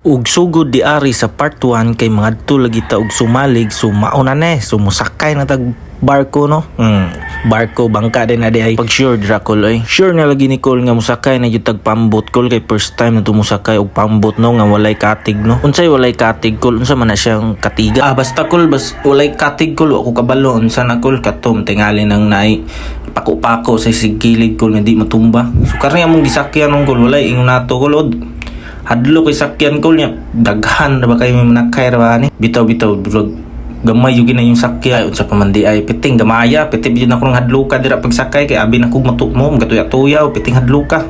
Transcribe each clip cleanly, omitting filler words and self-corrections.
Ug sugod di ari sa part 1 kay mga lagi ta og sumalig so mauna na sumusakay na tag barko no. Barko bangka din na di ay pag sure Dracul ay. Sure na lagi ni Cole nga musakay na jud tag pambot Cole kay first time na tumusakay og pambot no nga walay katig no. Unsay walay katig Cole unsa man na siyang katiga. Basta Cole bas walay katig Cole ako kabalo unsa na Cole katom tingali nang naay pako-pako sa sigilid Cole nga di matumba. So karni among gisakyan ng Cole walay ingon nato Cole hadlo kay sakyan ko niya daghan na ba kayo may manakay ra ba ni bitaw durag gamay yung gina yung sakya sa pamandi ay piting damaya piting yun ako ng hadlo ka dira pagsakay kay abi na kog matumo magatuya-tuyaw piting hadlo ka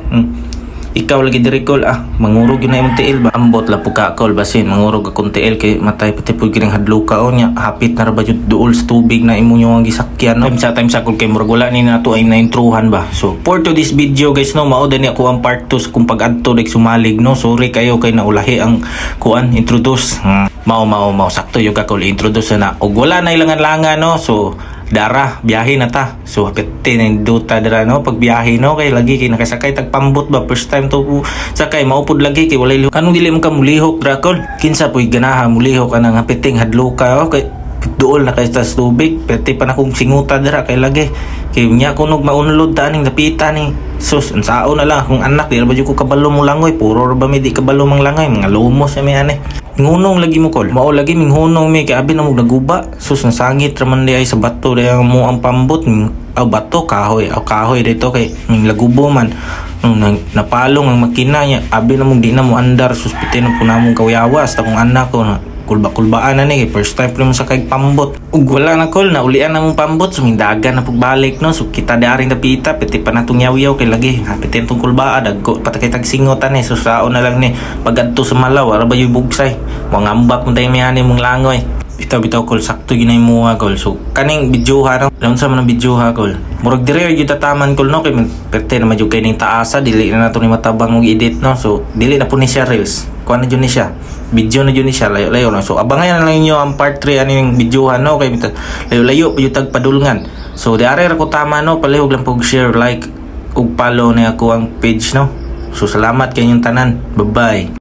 ikaw lagi diri Col mangurog yun na yung tiil ba ambot la po ka Col basin mangurog akong tiil kay matay pati po ginang hadlo ka o niya hapit na ra ba yung duol sa tubig na imo yung gisakyan no time sa Col kay murag wala ni nato ay naintruhan ba so for to this video guys no mao dani ako ang part 2 kung pag-adto like sumalig no sorry kayo kay naulahi ang kuan introduce mao sakto yung ka Col introduce na og wala na ilangan-langan no so dara biyahe na ta so hapit tin duta dira no pag biyahe no kay lagi kay nakasakay tag pambot ba first time to sakay maupod lagi kay walay kanong dili man ka mulihok Dracul kinsa puy ganaha mulihok anang hapiting hadlo ka okay duol na kay sa tubig pwede pa na kong singuta dira kay lagi kay nya kunog maunlod ta ning napita ni sus unsao na lang kung anak di ba jud ko kabalo mo langoy puro ra ba mi di kabalo mang langoy mga lumos sa mi ani ngunong lagi mo Col mao lagi ming hunong mi kay abi na mo naguba sus nasangit ra man di ay sa bato di mo ang pambot bato kahoy dito kay ming lagubo man napalong ang makina niya abi na mo di na mo andar sus pitin po na mong kawiyawas ta kung anak ko na kulba-kulbaan na ni first time po mo sa kay pambot ug wala na Col na ulian na mong pambot sumindagan na pagbalik no so kita daring napita piti pa natong yaw-yaw kay lagi hapitin tong kulbaa dagko patakay tag singotan so saon na lang ni pagadto sa Malaw ara ba yung bugsay mga ambak mo tayo miyani mong langoy bitaw Col sakto ginay mo Col so kaning videoha no laon sa man videoha Col murag dire gyud tataman Col no kay perte na madyo kay ning taasa dili na nato ni matabang og edit no so dili na po ni siya reels kuan na jud ni siya video na jud ni siya layo so abangan na lang niyo ang part 3 ani yung videoha no kay layo pa tag padulngan so di are ra ko tama no palihog lang pog share like ug follow na ako ang page no so salamat kay inyong tanan bye bye.